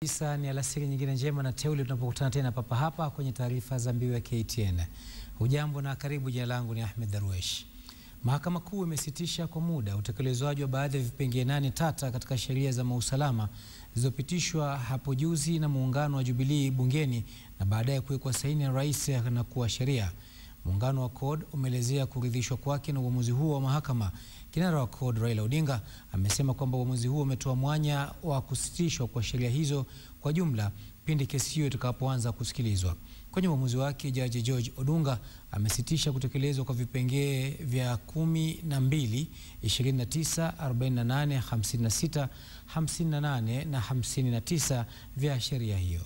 Isa ni alasiri nyingine njema na teule tunapokutana tena papa hapa kwenye taarifa za Mbiu ya KTN. Hujambo na karibu, jina langu ni Ahmed Darwesh. Mahakama Kuu imesitisha kwa muda utekelezwaji wa baadhi ya vipengee 8 tata katika sheria za mausalama zilizopitishwa hapo juzi na muungano wa Jubilee bungeni na baadaye kuwekwa saini na rais na kuwa sheria. Muungano wa CORD umeelezea kuridhishwa kwake na uamuzi huo wa mahakama. Kinara wa CORD Raila Odinga amesema kwamba uamuzi huo umetoa mwanya wa kusitishwa kwa sheria hizo kwa jumla pindi kesi hiyo itakapoanza kusikilizwa. Kwenye uamuzi wake, Jaji George Odunga amesitisha kutekelezwa kwa vipengee vya 12, 29, 48, 56, 58 na 59 vya sheria hiyo.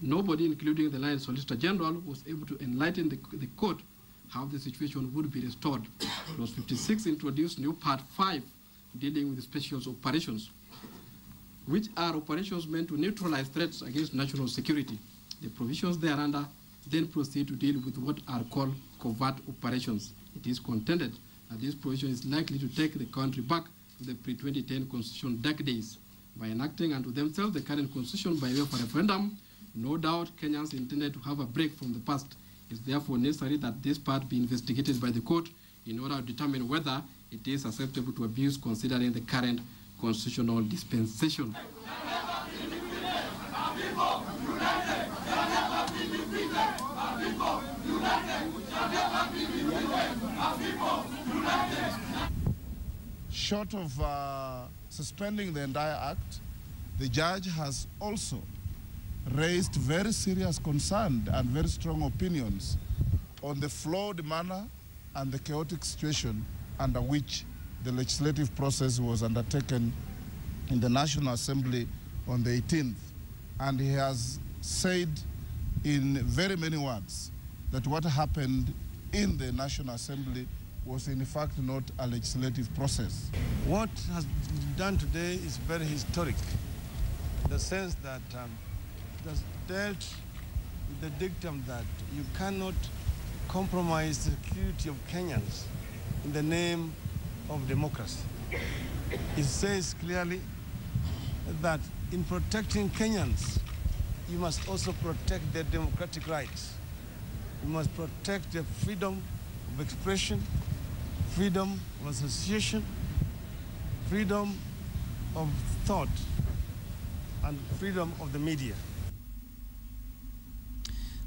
Nobody, including the Lion Solicitor General, was able to enlighten the court how the situation would be restored. Clause 56 introduced new Part 5 dealing with special operations, which are operations meant to neutralize threats against national security. The provisions thereunder then proceed to deal with what are called covert operations. It is contended that this provision is likely to take the country back to the pre-2010 constitution dark days. By enacting unto themselves the current constitution by way of a referendum, no doubt Kenyans intended to have a break from the past. It's therefore necessary that this part be investigated by the court in order to determine whether it is susceptible to abuse considering the current constitutional dispensation. Short of suspending the entire act, the judge has also raised very serious concern and very strong opinions on the flawed manner and the chaotic situation under which the legislative process was undertaken in the National Assembly on the 18th. And he has said in very many words that what happened in the National Assembly was in fact not a legislative process. What has been done today is very historic, in the sense that it has dealt with the dictum that you cannot compromise the security of Kenyans in the name of democracy. It says clearly that in protecting Kenyans, you must also protect their democratic rights. You must protect their freedom of expression, freedom of association, freedom of thought, and freedom of the media.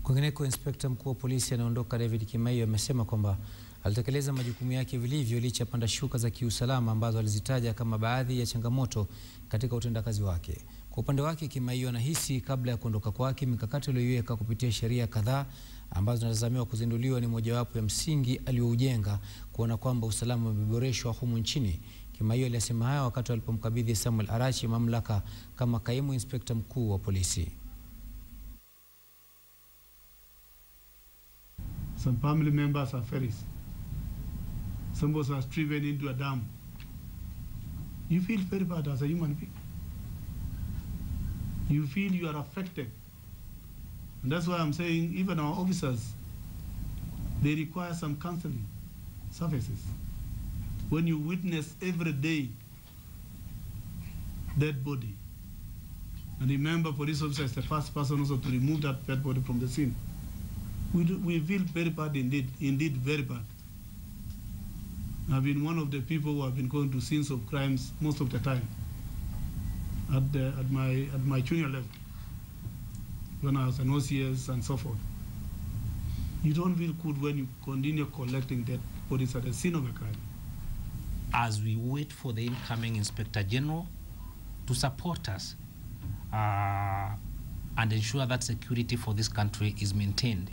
Kwingineko, Inspekta Mkuu wa Polisi anaondoka David Kimaiyo amesema kwamba alitekeleza majukumu yake vilivyo licha ya panda shuka za kiusalama ambazo alizitaja kama baadhi ya changamoto katika utendakazi wake. Kwa upande wake, Kimaiyo anahisi kabla ya kuondoka kwake mikakati aliyoiweka kupitia sheria kadhaa ambazo zinatazamiwa kuzinduliwa ni mojawapo ya msingi alioujenga kuona kwamba usalama umeboreshwa humu nchini. Kimaiyo alisema haya wakati alipomkabidhi Samuel Arachi mamlaka kama kaimu inspekta mkuu wa polisi. Some family members are ferries. Some of us are driven into a dam. You feel very bad as a human being. You feel you are affected. And that's why I'm saying even our officers, they require some counseling services. When you witness every day dead body, and remember police officer is the first person also to remove that dead body from the scene. We feel very bad indeed very bad. I've been one of the people who have been going to scenes of crimes most of the time at my junior level, when I was an OCS and so forth. You don't feel good when you continue collecting dead bodies at the scene of a crime. As we wait for the incoming Inspector General to support us and ensure that security for this country is maintained.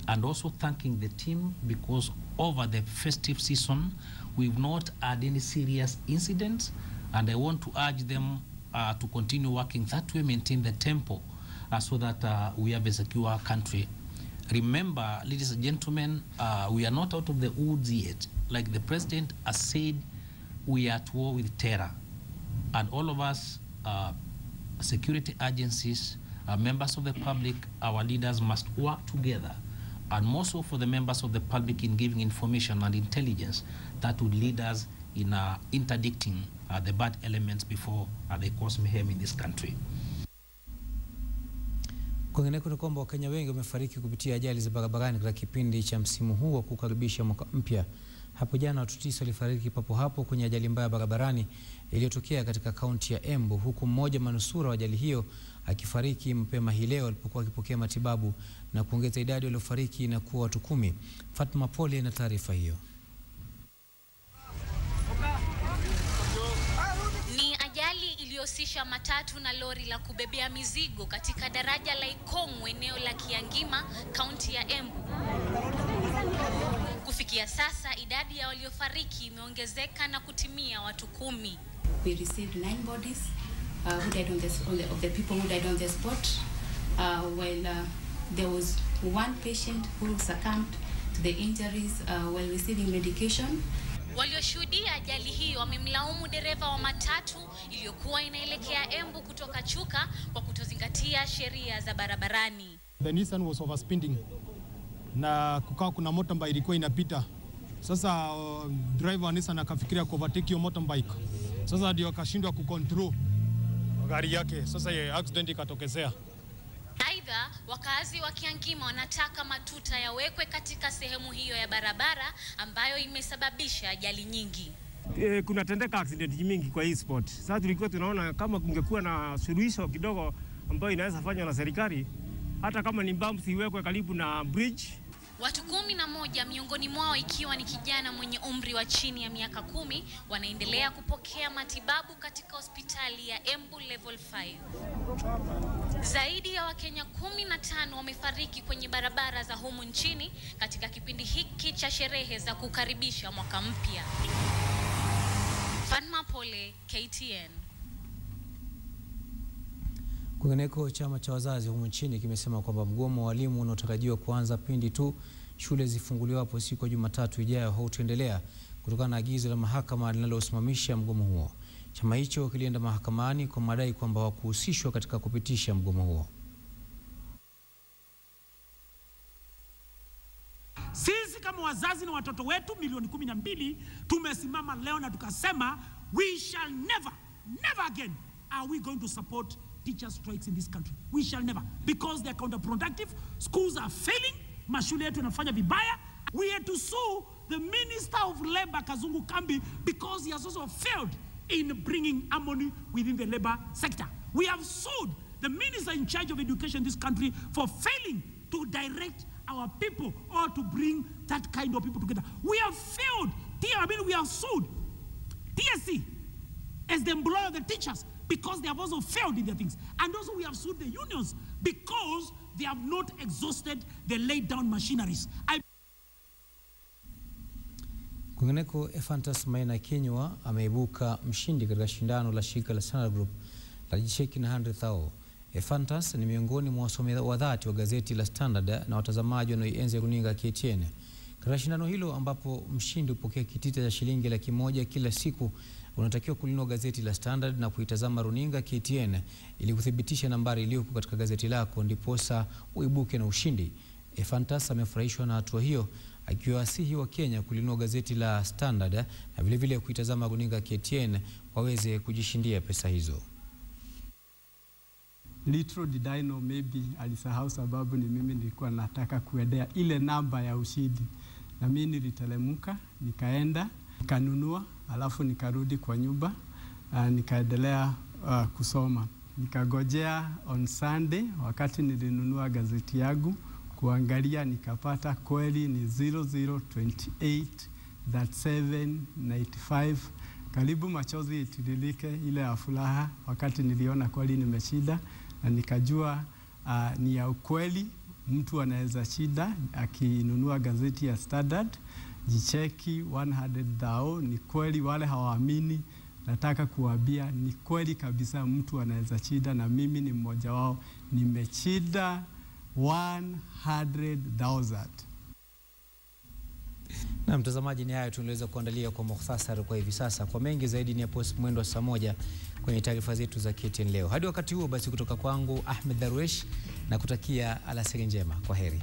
And also thanking the team because over the festive season, we've not had any serious incidents, and I want to urge them to continue working that way, maintain the tempo so that we have a secure country. Remember, ladies and gentlemen, we are not out of the woods yet. Like the president has said, we are at war with terror. And all of us, security agencies, members of the public, our leaders must work together, and more so for the members of the public in giving information and intelligence that would lead us in interdicting the bad elements before they cause mayhem in this country. Kwingineko ni kwamba Wakenya wengi wamefariki kupitia ajali za barabarani katika kipindi cha msimu huu wa kukaribisha mwaka mpya. Hapo jana watu 9 walifariki papo hapo kwenye ajali mbaya barabarani iliyotokea katika kaunti ya Embu, huku mmoja manusura wa ajali hiyo akifariki mapema hii leo alipokuwa akipokea matibabu na kuongeza idadi waliofariki na kuwa watu 10. Fatma Pole na taarifa hiyo. Ni ajali iliyohusisha matatu na lori la kubebea mizigo katika daraja la Ikongo, eneo la Kiangima, kaunti ya Embu. Kufikia sasa idadi ya waliofariki imeongezeka na kutimia watu 10. We received 9 bodies who died of the people who died on the spot, while there was 1 patient who succumbed to the injuries while receiving medication. Walioshuhudia ajali hiyo wamemlaumu dereva wa matatu iliyokuwa inaelekea Embu kutoka Chuka kwa kutozingatia sheria za barabarani. The Nissan was overspeeding na kukawa kuna motorbike ilikuwa inapita. Sasa driver wa Nissan akafikiria overtake hiyo motorbike. Sasa ndio akashindwa kucontrol gari yake. Sasa hiyo accident ikatokezea. Aidha, wakazi wa Kiangima wanataka matuta yawekwe katika sehemu hiyo ya barabara ambayo imesababisha ajali nyingi. Kunatendeka accident mingi kwa hii spot. Sasa tulikuwa tunaona kama kungekuwa na suluhisho kidogo ambayo inaweza fanywa na serikali, hata kama ni bumps iwekwe karibu na bridge. Watu 11 miongoni mwao ikiwa ni kijana mwenye umri wa chini ya miaka 10 wanaendelea kupokea matibabu katika hospitali ya Embu level 5. Zaidi ya Wakenya 15 wamefariki kwenye barabara za humu nchini katika kipindi hiki cha sherehe za kukaribisha mwaka mpya. Fatma Pole, KTN. Kwingineko, chama cha wazazi humu nchini kimesema kwamba mgomo wa walimu unaotarajiwa kuanza pindi tu shule zifunguliwapo siku ya Jumatatu ijayo hautaendelea kutokana na agizo la mahakama linalosimamisha mgomo huo. Chama hicho kilienda mahakamani kwa madai kwamba hawakuhusishwa katika kupitisha mgomo huo. Sisi kama wazazi na watoto wetu milioni 12 tumesimama leo na tukasema we shall never again are we going to support teacher strikes in this country. We shall never, because they are counterproductive. Schools are failing. Mashule yetu yanafanya vibaya. We had to sue the Minister of Labor, Kazungu Kambi, because he has also failed in bringing harmony within the labor sector. We have sued the Minister in charge of education in this country for failing to direct our people or to bring that kind of people together. We have failed. We have sued TSC as the employer of the teachers, because they have also failed in their things. And also we have sued the unions because they have not exhausted the laid down machineries. Kwingineko, Ephantus Maina Kinyua ameibuka mshindi katika shindano la shirika la Standard Group la jisheki na 100,000. Ephantus ni miongoni mwa wasomi wa dhati wa gazeti la Standard na watazamaji wanaoienzi runinga KTN. Katika shindano hilo ambapo mshindi hupokea kitita cha shilingi 100,000 kila siku, unatakiwa kulinunua gazeti la Standard na kuitazama runinga KTN ili kuthibitisha nambari iliyoko katika gazeti lako ndiposa uibuke na ushindi. Ephantus amefurahishwa na hatua hiyo, akiwasihi wa Kenya kulinunua gazeti la Standard na vile vile kuitazama runinga KTN waweze kujishindia pesa hizo. Little did I know, maybe alisahau sababu ni mimi nilikuwa nataka kuendea ile namba ya ushindi. Na mimi nilitelemuka, nikaenda, nikanunua, alafu nikarudi kwa nyumba, nikaendelea kusoma. Nikagojea on Sunday wakati nilinunua gazeti yangu kuangalia, nikapata kweli ni 0028-795. Karibu machozi itiririke ile ya furaha wakati niliona kweli nimeshinda, na nikajua ni ya ukweli. Mtu anaweza shida akinunua gazeti ya Standard, jicheki 100,000. Ni kweli, wale hawaamini nataka kuambia ni kweli kabisa, mtu anaweza shida, na mimi ni mmoja wao. Nimechida 100,000. Na mtazamaji, ni hayo tunaweza kuandalia kwa mukhtasari kwa hivi sasa. Kwa mengi zaidi ni hapo mwendo wa saa 1 kwenye taarifa zetu za KTN leo. Hadi wakati huo basi, kutoka kwangu Ahmed Darwesh na kutakia alasiri njema. Kwa heri.